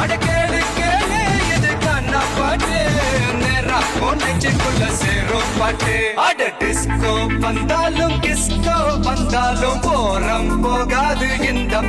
அட கேளு கேளு இது கண்ணா பாட்டு நேரா நெஞ்சுக்குள்ள சேரும் பாட்டு அட டிஸ்கோ வந்தாலும் கிஸ்கோ வந்தாலும் போரம் போகாது இந்த